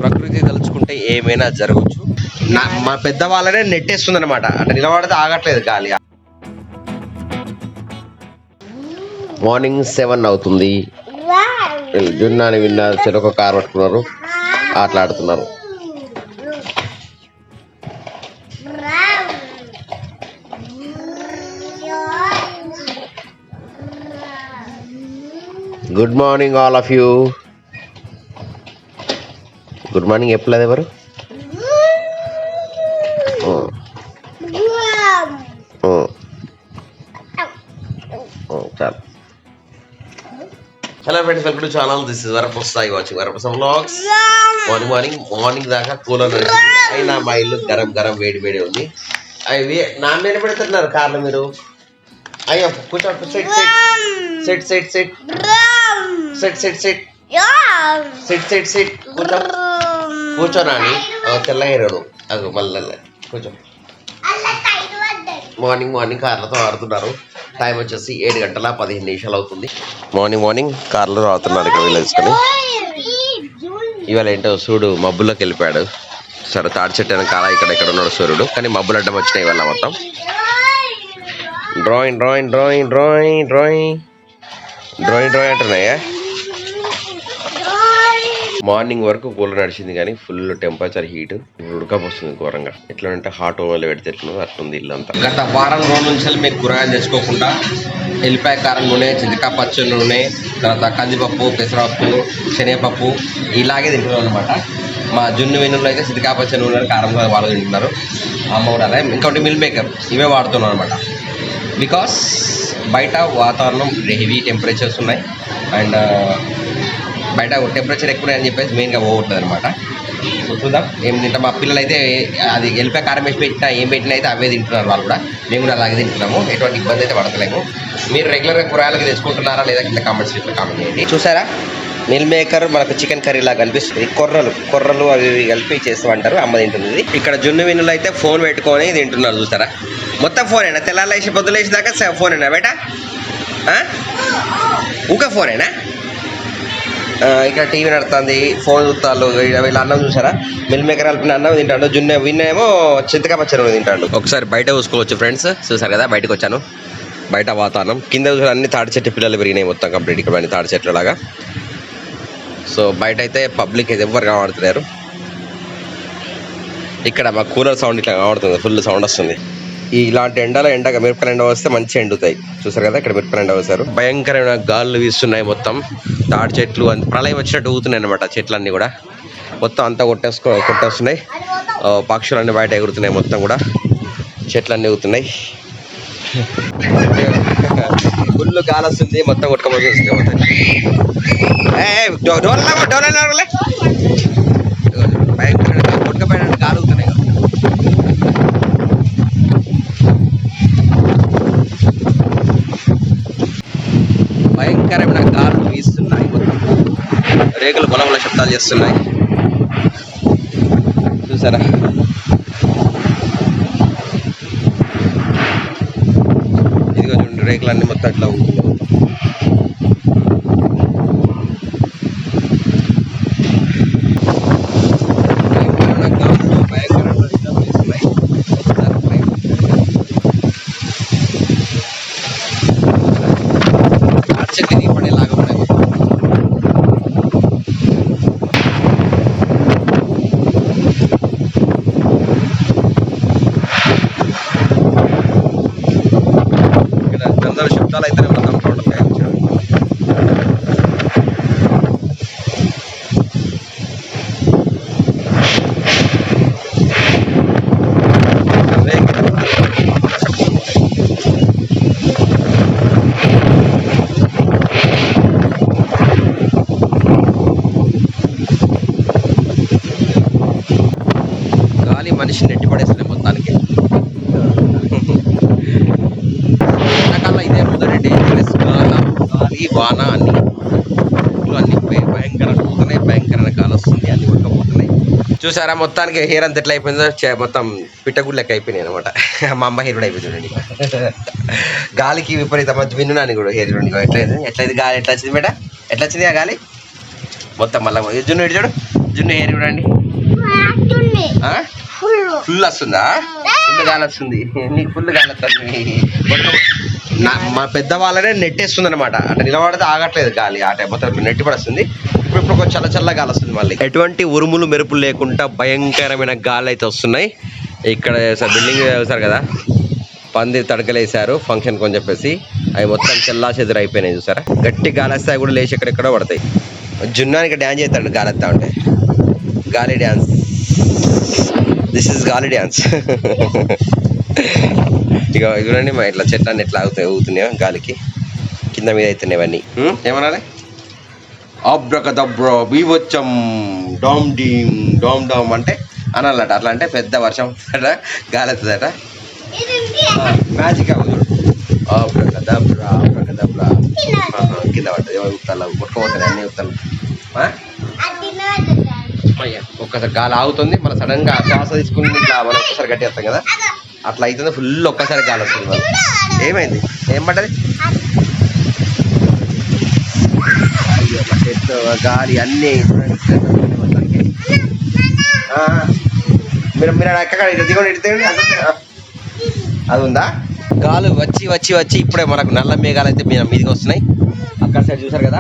ప్రకృతి తలుచుకుంటే ఏమైనా జరగచ్చు. మా పెద్ద వాళ్ళనే నెట్టేస్తుంది అనమాట. అంటే నిలబడితే ఆగట్లేదు గాలి. మార్నింగ్ 7 అవుతుంది. జున్నాని విన్నారు, చెరొక కారు పట్టుకున్నారు, ఆటలాడుతున్నారు. Good morning all of you. Good morning చెప్పలేదు ఎవరు? చాలు. Hello friends, welcome to channel. This is Varaprasad Sai watching Varaprasad vlogs. Morning దాకా కూలర్ అయినా మా ఇల్లు గరం వేడి ఉంది. అవి నా మీద పెడుతున్నారు కార్లు మీరు. అయ్యో కూర్చో, సెట్ కూర్చో నాని. తెల్లగైరాడు అది మళ్ళీ కూర్చో. మార్నింగ్ కార్లతో ఆడుతున్నారు. టైం వచ్చేసి 7:15 అవుతుంది. మార్నింగ్ కార్లో ఆడుతున్నారు ఇక్కడ వెళ్ళేసుకొని. ఇవాళ ఏంటో సూర్యుడు మబ్బుల్లోకి వెళ్ళిపోయాడు. సరే తాడి చెట్టు వెనకాల ఇక్కడ ఉన్నాడు సూర్యుడు, కానీ మబ్బులు అడ్డం వచ్చినాయి ఇవాళ మొత్తం. డ్రాయింగ్ అంటున్నాయా? మార్నింగ్ వరకు కూలర్ నడిచింది, కానీ ఫుల్ టెంపరేచర్ హీట్. ఉడకపోస్తుంది ఘోరంగా. ఎట్లా అంటే హాట్ ఓవెన్లో పెడితే ఎట్లా అట్లుంది ఇల్లు అంతా. గత వారం రోజుల నుంచి మీరు కూరగాయలు తెచ్చుకోకుండా ఎల్లిపాయ కారం నూనె, చింతకాయ పచ్చడి నూనె, తర్వాత కందిపప్పు, పెసరపప్పు, శనగపప్పు ఇలాగే తింటున్నాం అనమాట. మా జున్ను వెన్నుల్లో అయితే చింతకాయ పచ్చడి నూనె కారంగా వాళ్ళు తింటున్నారు. అమ్మ కూడా అలా. ఇంకోటి మిల్ మేకర్ ఇవే వాడుతున్నాం అనమాట. బికాస్ బయట వాతావరణం హెవీ టెంపరేచర్స్ ఉన్నాయి. అండ్ బయట టెంపరేచర్ ఎక్కువ అని చెప్పేసి మెయిన్గా పోగొట్టదు అనమాట. సో చూద్దాం ఏం తింటాం. మా పిల్లలు అయితే అది ఎల్లిపాయ కారం వేసి పెట్టినా ఏం పెట్టినా అయితే అవే తింటున్నారు వాళ్ళు కూడా. మేము కూడా అలాగే తింటున్నాము. ఎటువంటి ఇబ్బంది అయితే పడతలేము. మీరు రెగ్యులర్గా కూరగాయలకి తెచ్చుకుంటున్నారా లేదా కింద కామెంట్స్ కామెంట్ చేయండి. చూసారా, మిల్ మేకర్ మనకు చికెన్ కర్రీ లాగా కనిపిస్తుంది. కొర్రలు అవి కలిపి చేస్తామంటారు. అమ్మ తింటుంది. ఇక్కడ జున్ను విన్నులు అయితే ఫోన్ పెట్టుకొని తింటున్నారు. చూసారా, మొత్తం ఫోనేనా? తెల్లారేసి పొద్దులేసి దాకా ఫోనేనా బేటా? ఇంకా ఫోనేనా? ఇక్కడ టీవీ నడుతుంది, ఫోన్ చూస్తాడు. వీళ్ళ అన్నం చూసారా, మిల్ మేకర్ కలిపిన అన్నం తింటాడు. జున్ను విన్నేమో చింతకాయ పచ్చడి తింటాడు. ఒకసారి బయట చూసుకోవచ్చు ఫ్రెండ్స్. చూసారు కదా, బయటకు వచ్చాను. బయట వాతావరణం కింద చూసారు, అన్ని తాడి చెట్టు పిల్లలు పెరిగినాయి మొత్తం కంప్లీట్. ఇక్కడ అన్ని తాడి చెట్లు లాగా. సో బయట అయితే పబ్లిక్ అయితే ఎవ్వరు కనబడుతున్నారు. ఇక్కడ మా కూలర్ సౌండ్ ఇట్లా కనబడుతుంది, ఫుల్ సౌండ్ వస్తుంది. ఇలాంటి ఎండగా మిరపకాయలు ఎండ వస్తే మంచిగా ఎండుతాయి. చూసారు కదా, ఇక్కడ మిరపకాయలు ఎండ వేశారు. భయంకరమైన గాలులు వీస్తున్నాయి. మొత్తం తాడి చెట్లు ప్రళయం వచ్చినట్టు ఊతున్నాయి అనమాట. చెట్లన్నీ కూడా మొత్తం అంతా కొట్టేస్తున్నాయి. పక్షులన్నీ బయట ఎగురుతున్నాయి. మొత్తం కూడా చెట్లన్నీ ఊగుతున్నాయి. ఫుల్ గాలి వస్తుంది, మొత్తం కొట్టుకోబోతుంది. భయంకరమైన కొట్టుకపోయిన గాలి ఊగుతున్నాయి. భయంకరమైన గాలులు వీస్తున్నాయి. మొత్తం రేకులు బలబల శబ్దాలు చేస్తున్నాయి. చూసారా, ఇదిగో చూడండి, రేకులన్నీ మొత్తం అట్లా ఊగుతున్నాయి. శబ్దాలు అయితే మొత్తం చూడండి. గాలి మనిషిని నెట్టి పడేస్తున్నాయి మొత్తానికి. ఎండాకాలం ఇదే మొదటి డేంజరస్. గాలి వాన అన్ని భయంకరంగా పోతున్నాయి. భయంకరమైన గాలి వస్తుంది, అన్ని ఉడకపోతున్నాయి. చూసారా, మొత్తానికి హెయిర్ అంత ఎట్లా అయిపోయిందో, మొత్తం పిట్టగుడ్లు లెక్క అయిపోయినాయి అనమాట. మా అమ్మ హెయిర్ కూడా అయిపోయింది చూడండి. గాలికి విపరీత మధ్య విన్నాను కూడా హెయిర్ చూడండి. ఎట్లయితే గాలి ఎట్లా వచ్చింది మేడ? ఎట్లా వచ్చింది ఆ గాలి? మొత్తం మళ్ళీ జున్ను ఇటు చూడు, జున్ను హెయిర్ చూడండి ఫుల్ వస్తుందా? ఫుల్ గాలి వస్తుంది, నీకు ఫుల్ గాలి వస్తుంది. మా పెద్ద వాళ్ళనే నెట్టేస్తుంది అనమాట, అంటే నిలబడితే ఆగట్లేదు గాలి, ఆ టైం మొత్తం నెట్టి పడుతుంది. ఇప్పుడు కొంచెం చల్ల చల్ల గాలి వస్తుంది మళ్ళీ. ఎటువంటి ఉరుములు మెరుపులు లేకుండా భయంకరమైన గాలి అయితే వస్తున్నాయి. ఇక్కడ బిల్డింగ్ చూసారు కదా, పంది తడకలేసారు ఫంక్షన్ కొని చెప్పేసి, అవి మొత్తం చెల్లా చెదురు అయిపోయినాయి చూసారా. గట్టి గాలి వస్తాయి కూడా లేచి ఎక్కడెక్కడో పడతాయి. జున్నానికి డ్యాన్స్ చేస్తాడు గాలి వస్తా ఉంటే, గాలి డ్యాన్స్. దిస్ ఇస్ గాలి డ్యాన్స్. ఇక చూడండి మా ఇట్లా చెట్లన్నీ ఎట్లా ఊగుతున్నాయో గాలికి, కింద మీద అవుతున్నాయి ఇవన్నీ. ఏమనాలి? అబ్రకదబ్రో బీవచ్చం డామ్ డీమ్ డామ్ డామ్ అంటే అనాలట. అట్లా అంటే పెద్ద వర్షం గాలి వస్తుందట. మ్యాజిక్ అవ్వదు. అబ్రకదబ్రా అబ్రకదబ్రా కింద పడ్డది. ఉత్తలు కొట్టుకోపోతాయి అన్ని ఉత్తలు. ఒక్కసారి గాలి ఆగుతుంది, మన సడన్ గా శ్వాస తీసుకుని ఇట్లా మనం ఒక్కసారి గట్టి వస్తాం కదా, అట్లా అవుతుంది. ఫుల్ ఒక్కసారి గాలి వస్తుంది. మనం ఏమైంది? ఏం పడ్డది? చెట్టు గాలి అన్నీ మీరు ఎక్కడ దిగండి ఇడితేయండి. అది ఉందా? గాలి వచ్చి వచ్చి వచ్చి ఇప్పుడే మనకు నల్ల మేఘాలు అయితే మీదకి వస్తున్నాయి. అక్కడ సైడ్ చూసారు కదా,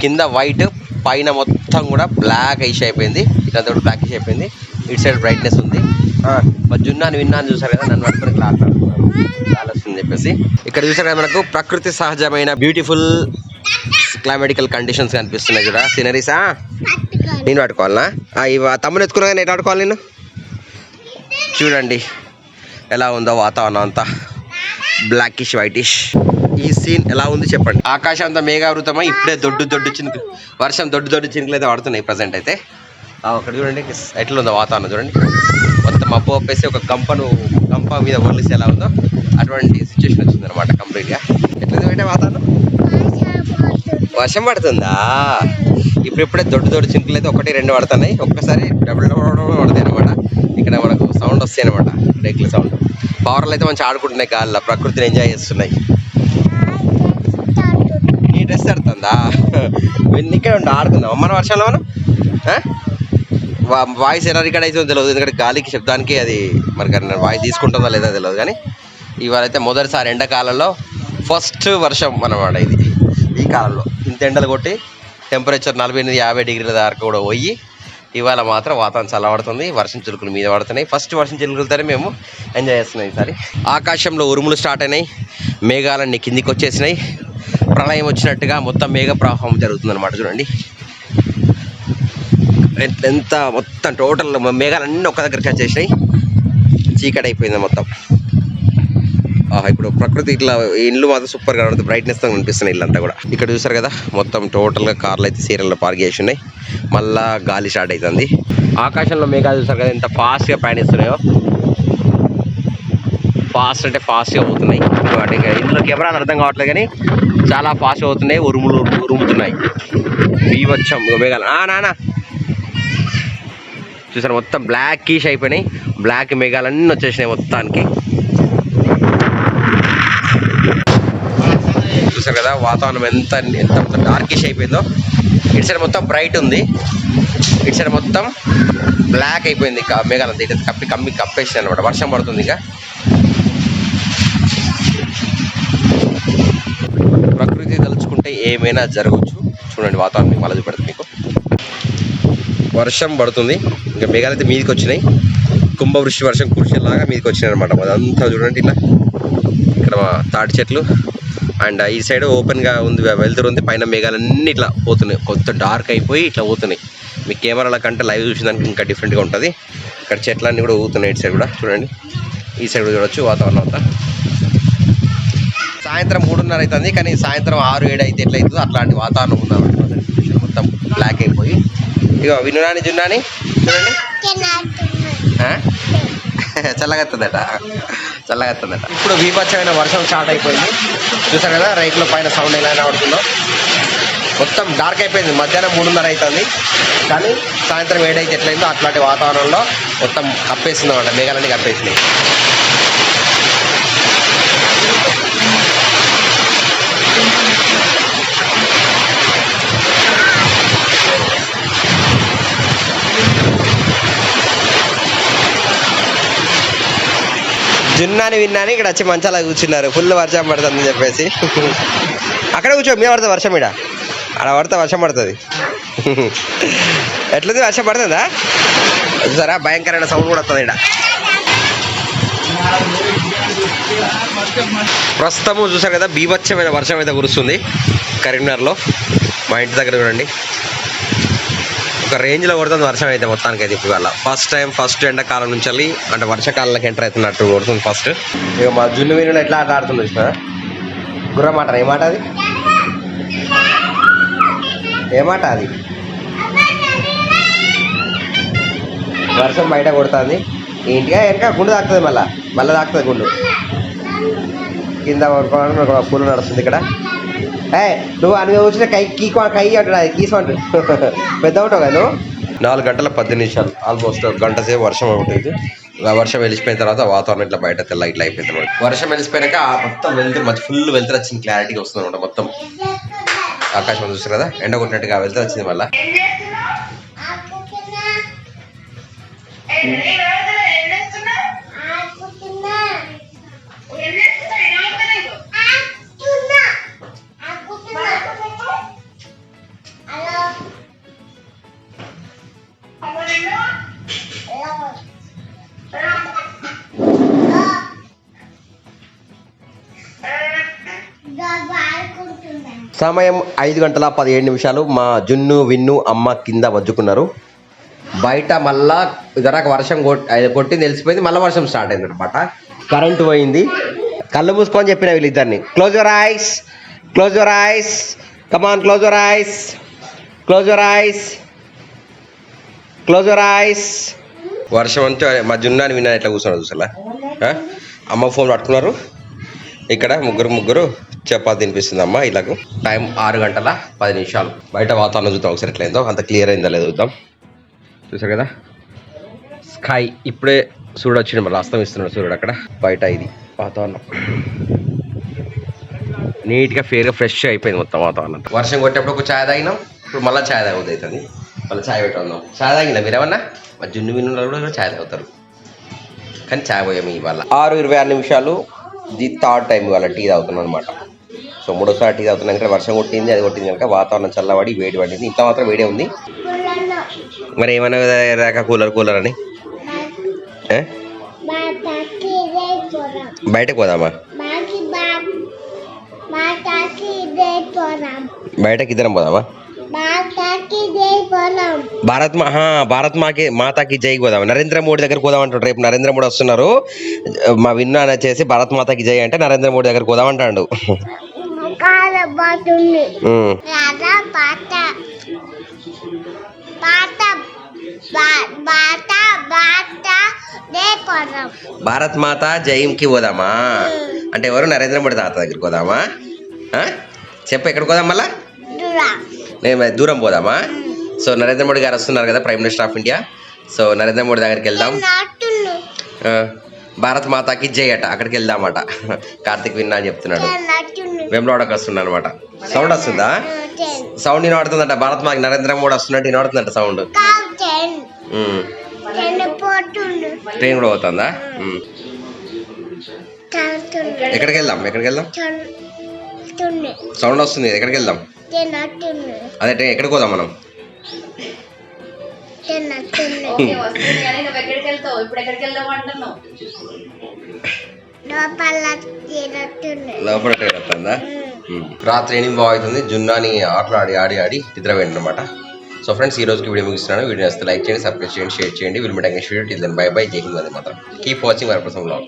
కింద వైట్, పైన మొత్తం కూడా బ్లాక్ ఇష్ అయిపోయింది. ఇదంతా కూడా బ్లాక్ ఇష్ అయిపోయింది. ఇటు సైడ్ బ్రైట్నెస్ ఉంది. మరి జున్నాను విన్నాను చూసారు కదా, నన్ను పట్టుకొని ఇట్లా గాలి వస్తుంది చెప్పేసి. ఇక్కడ చూసారు కదా మనకు ప్రకృతి సహజమైన బ్యూటిఫుల్ క్లైమాటికల్ కండిషన్స్ కనిపిస్తున్నాయి చూడ, సీనరీసా. నేను పట్టుకోవాలనా? ఇవి తమ్ముని ఎత్తుకున్నా కానీ ఎట్లా పట్టుకోవాలి నేను? చూడండి ఎలా ఉందో వాతావరణం అంతా బ్లాకిష్ వైటిష్. ఈ సీన్ ఎలా ఉంది చెప్పండి. ఆకాశం అంతా మేఘావృతమై ఇప్పుడే దొడ్డు దొడ్డు చినుకు వర్షం దొడ్డు దొడ్డు చినుకులు అయితే పడుతున్నాయి ప్రజెంట్ అయితే. అక్కడ చూడండి ఎట్లా ఉందో వాతావరణం చూడండి. మొత్తం మబ్బు ఒప్పేసి ఒక గంప మీద వదిలేసి ఎలా ఉందో అటువంటి సిచ్యువేషన్ వచ్చింది అనమాట కంప్లీట్గా. ఎట్లా పెట్టే వాతావరణం? వర్షం పడుతుందా? ఇప్పుడే దొడ్డు దొడ్డు చినుకులు అయితే 1-2 పడుతున్నాయి. ఒక్కసారి డబుల్ పడతాయి అనమాట. ఇక్కడ మనకు సౌండ్ వస్తాయి అనమాట, రేకుల సౌండ్. పవర్లు అయితే మంచిగా ఆడుకుంటున్నాయి గాలిలో, ప్రకృతిని ఎంజాయ్ చేస్తున్నాయి. నీ డ్రెస్ ఆడుతుందా? ఇక్కడ ఉండి ఆడుకుందాం మన వర్షంలో. మనం వాయిస్ ఎలా రికార్డ్ అవుతుందో తెలియదు, ఎందుకంటే గాలికి శబ్దానికి అది మనకి వాయిస్ తీసుకుంటుందో లేదో తెలియదు. కానీ ఇవాళ అయితే మొదటిసారి ఎండాకాలంలో ఫస్ట్ వర్షం అన్నమాట ఇది. ఈ కాలంలో ఇంత ఎండలు కొట్టి టెంపరేచర్ 48-50 డిగ్రీల దాకా కూడా పోయి ఇవాళ మాత్రం వాతావరణం చల్లబడుతుంది. వర్షం చిలుకలు మీద పడుతున్నాయి. ఫస్ట్ వర్షం చిలుకలతోనే మేము ఎంజాయ్ చేస్తున్నాం ఈసారి. ఆకాశంలో ఉరుములు స్టార్ట్ అయినాయి, మేఘాలన్నీ కిందికి వచ్చేసినాయి. ప్రళయం వచ్చినట్టుగా మొత్తం మేఘ ప్రవాహం జరుగుతుంది అనమాట. చూడండి ఎంత మొత్తం టోటల్ మేఘాలన్నీ ఒక్క దగ్గరికి వచ్చేసినాయి. చీకటి అయిపోయింది మొత్తం. ఇప్పుడు ప్రకృతి ఇట్లా ఇల్లు మాత్రం సూపర్గా ఉంటుంది, బ్రైట్నెస్ తో కనిపిస్తున్నాయి ఇల్లంతా కూడా. ఇక్కడ చూసారు కదా మొత్తం టోటల్గా కార్లు అయితే సీరియల్లో పార్క్ చేసి ఉన్నాయి. మళ్ళా గాలి స్టార్ట్ అవుతుంది. ఆకాశంలో మేఘాలు చూసారు కదా ఎంత ఫాస్ట్గా ప్రయాణిస్తున్నాయో. ఫాస్ట్ అంటే ఫాస్ట్గా పోతున్నాయి. ఇందులో కెమెరాలు అర్థం కావట్లేదు కానీ చాలా ఫాస్ట్గా అవుతున్నాయి. ఉరుముతున్నాయి బీవచ్చం మేఘాలు. నానా చూసారు మొత్తం బ్లాకిష్ అయిపోయినాయి. బ్లాక్ మేఘాలన్నీ వచ్చేసినాయి మొత్తానికి. చూసారు కదా వాతావరణం ఎంత డార్కిష్ అయిపోయిందో. ఇటు సైడ్ మొత్తం బ్రైట్ ఉంది, ఇటు సైడ్ మొత్తం బ్లాక్ అయిపోయింది మేఘాలంతా. ఇటు కప్పేసింది అనమాట. వర్షం పడుతుంది. ఇక ప్రకృతి తలుచుకుంటే ఏమైనా జరగవచ్చు. చూడండి వాతావరణం మళ్ళీ చూపెడుతుంది మీకు. వర్షం పడుతుంది, ఇంకా మేఘాలు అయితే మీదకి వచ్చినాయి. కుంభవృష్టి వర్షం కురిసేలాగా మీదకి వచ్చినాయి అనమాట. అదంతా చూడండి ఇట్లా. ఇక్కడ తాటి చెట్లు అండ్ ఈ సైడ్ ఓపెన్గా ఉంది, వెళ్తురు ఉంది. పైన మేఘాలన్నీ ఇట్లా పోతున్నాయి, కొంత డార్క్ అయిపోయి ఇట్లా పోతున్నాయి. మీ కెమెరాల కంటే లైవ్ చూసేదానికి ఇంకా డిఫరెంట్గా ఉంటుంది. ఇక్కడ చెట్లన్నీ కూడా ఊగుతున్నాయి. ఇటు సైడ్ కూడా చూడండి, ఈ సైడ్ కూడా చూడొచ్చు వాతావరణం అంతా. సాయంత్రం 3:30 అవుతుంది, కానీ సాయంత్రం 6-7 అయితే ఎట్లా అవుతుందో అట్లాంటి వాతావరణం ఉందన్నమాట. మొత్తం బ్లాక్ అయిపోయి. ఇక వినునాని జున్నాని చూడండి చల్లగత్తదట. ఇప్పుడు బీభత్సమైన వర్షం స్టార్ట్ అయిపోయింది. చూసారు కదా రైట్లో పైన సౌండ్ ఎలా పడుతుందో. మొత్తం డార్క్ అయిపోయింది. మధ్యాహ్నం 3:30 అవుతుంది, కానీ సాయంత్రం 7 అయితే ఎట్లయిందో అట్లాంటి వాతావరణంలో మొత్తం కప్పేస్తుంది అన్నమాట. మేఘాలన్నీ కప్పేసినాయి. జున్నాని విన్నాని ఇక్కడ వచ్చి మంచాలా కూర్చున్నారు. ఫుల్ వర్షం పడుతుందని చెప్పేసి. అక్కడ కూర్చో, మీద పడుతుంది వర్షం. ఇక్కడ అక్కడ పడితే వర్షం పడుతుంది. ఎట్లుంది, వర్షం పడుతుందా? చూసారా, భయంకరమైన సౌండ్ కూడా వస్తుంది ఇక్కడ. ప్రస్తుతము చూసారు కదా, బీభత్సమైన వర్షం అయితే కురుస్తుంది కరీంనగర్లో. మా ఇంటి దగ్గర చూడండి, ఒక రేంజ్లో కొడుతుంది వర్షం అయితే మొత్తానికి అయితే. ఇప్పుడు వల్ల ఫస్ట్ ఎండాకాలం నుంచి వెళ్ళి అంటే వర్షాకాలంలోకి ఎంటర్ అవుతున్నట్టు కొడుతుంది ఫస్ట్. ఇక మా జున్ను వీణులు ఎట్లా ఆట ఆడుతుంది చూసిన. గుర్రమాట, ఏమాట అది, ఏమాట అది. వర్షం బయట కొడుతుంది, ఇంటిగా వెనక గుండు తాకుతుంది, మళ్ళీ తాకుతుంది గుండు. కింద పూలు నడుస్తుంది ఇక్కడ. నువ్వు అనుగా వచ్చిన కై అంటున్నా, కీసంటు పెద్ద ఉంటావు కదా నువ్వు. 4 గంటల 10 నిమిషాలు, ఆల్మోస్ట్ 1 గంట సేపు వర్షం ఉంటుంది. వర్షం వెలిసిపోయిన తర్వాత వాతావరణం ఇట్లా బయట తెల్ల ఇట్లా అయిపోయింది అనమాట. వర్షం వెలిసిపోయాక మొత్తం వెళ్తే మంచి ఫుల్ వెళ్తే వచ్చింది, క్లారిటీగా వస్తుంది అనమాట. మొత్తం ఆకాశం చూస్తారు కదా, ఎండ కొట్టినట్టుగా వెళ్తే వచ్చింది. మళ్ళీ సమయం 5 గంటల 17 నిమిషాలు. మా జున్ను విన్ను అమ్మ కింద వజ్జుకున్నారు. బయట మళ్ళా జరాక వర్షం కొట్టింది, తెలిసిపోయింది. మళ్ళీ వర్షం స్టార్ట్ అయింది అనమాట. కరెంటు పోయింది. కళ్ళు మూసుకొని చెప్పిన వీళ్ళిద్దరిని, close your eyes, close your eyes, come on close your eyes, close your eyes, close your eyes. వర్షం అంతా మా జున్నాని విన్నా ఎట్లా కూర్చున్నారు చూసారా. అమ్మ ఫోన్ పట్టుకున్నారు. ఇక్కడ ముగ్గురు చపాతి తినిపిస్తుంది అమ్మ. ఇలాగ టైం 6 గంటల 10 నిమిషాలు. బయట వాతావరణం చూద్దాం ఒకసారి ఎట్లయిందో, అంత క్లియర్ అయిందో లేదో చూద్దాం. చూసారు కదా స్కై, ఇప్పుడే సూర్యుడు వచ్చింది, మళ్ళీ అస్తమిస్తున్నాడు సూర్యుడు అక్కడ బయట. ఇది వాతావరణం నీట్గా ఫేర్గా ఫ్రెష్ అయిపోయింది మొత్తం వాతావరణం. వర్షం కొట్టేప్పుడు ఒక ఛాయ్ తాగినాం, ఇప్పుడు మళ్ళీ ఛాయ్ తాగొద్దు అవుతుంది. మళ్ళీ ఛాయ్ పెట్టుకుందాం. ఛాయ్ తాగినా మీరేమన్నా? మా జున్ను విన్ను కూడా ఛాయ్ తాగుతారు, కానీ ఛాయ్ పోయాము ఇవాళ. 6:26 నిమిషాలు. ఇది 3rd టైం ఇవాళ టీ తాగుతున్నాం అనమాట. సో 3వసారి టీ తాగుతున్నాం. ఇక్కడ వర్షం కొట్టింది, అది కొట్టింది కనుక వాతావరణం చల్లబడి వేడి పడింది. ఇంత మాత్రం వేడే ఉంది. మరి ఏమన్నా రాక కూలర్ అని బయటకు పోదామా? బయటకి ఇద్దరం పోదామా? భారత్ మాతాకి జై పోదాం. నరేంద్ర మోడీ దగ్గర పోదాం అంటాడు. రేపు నరేంద్ర మోడీ వస్తున్నారు. మా విన్ను అని వచ్చేసి భారత్ మాతాకి జై అంటే నరేంద్ర మోడీ దగ్గర పోదాం అంటాడు. భారత్ మాత జైకి పోదామా అంటే ఎవరు? నరేంద్ర మోడీ తాత దగ్గరికి పోదామా? చెప్పు, ఎక్కడికి పోదాం? మళ్ళా నేను దూరం పోదామా? సో నరేంద్ర మోడీ గారు వస్తున్నారు కదా, prime minister of India. So Narendra Modi దగ్గరికి వెళ్దాం. భారత్ మాతాకి జై అట, అక్కడికి వెళ్దామట. కార్తిక్ విన్నా అని చెప్తున్నాడు. వెంబడకి వస్తున్నా అనమాట. సౌండ్ వస్తుందా? సౌండ్ వినబడుతుందట. భారత్ మాకి నరేంద్ర మోడీ వస్తున్నట్టు వినబడుతుందట సౌండ్. ట్రైన్ కూడా పోతుందా? ఎక్కడికి వెళ్దాం? సౌండ్ వస్తుంది, ఎక్కడికి వెళ్దాం? అదే ఎక్కడికి పోదాం మనం? లోపల వస్తుందా? రాత్రి 8 అవుతుంది. జున్నాని ఆడి నిద్ర పోయింది అనమాట. సో ఫ్రెండ్స్, ఈ రోజుకి వీడియో ముగిస్తున్నాను. వీడియో నచ్చితే లైక్ చేయండి, సబ్స్క్రైబ్ చేయండి, షేర్ చేయండి. Will meet next video. Till then bye bye. జై హింద్, వందే మాతరం. Keep watching Varaprasad vlogs.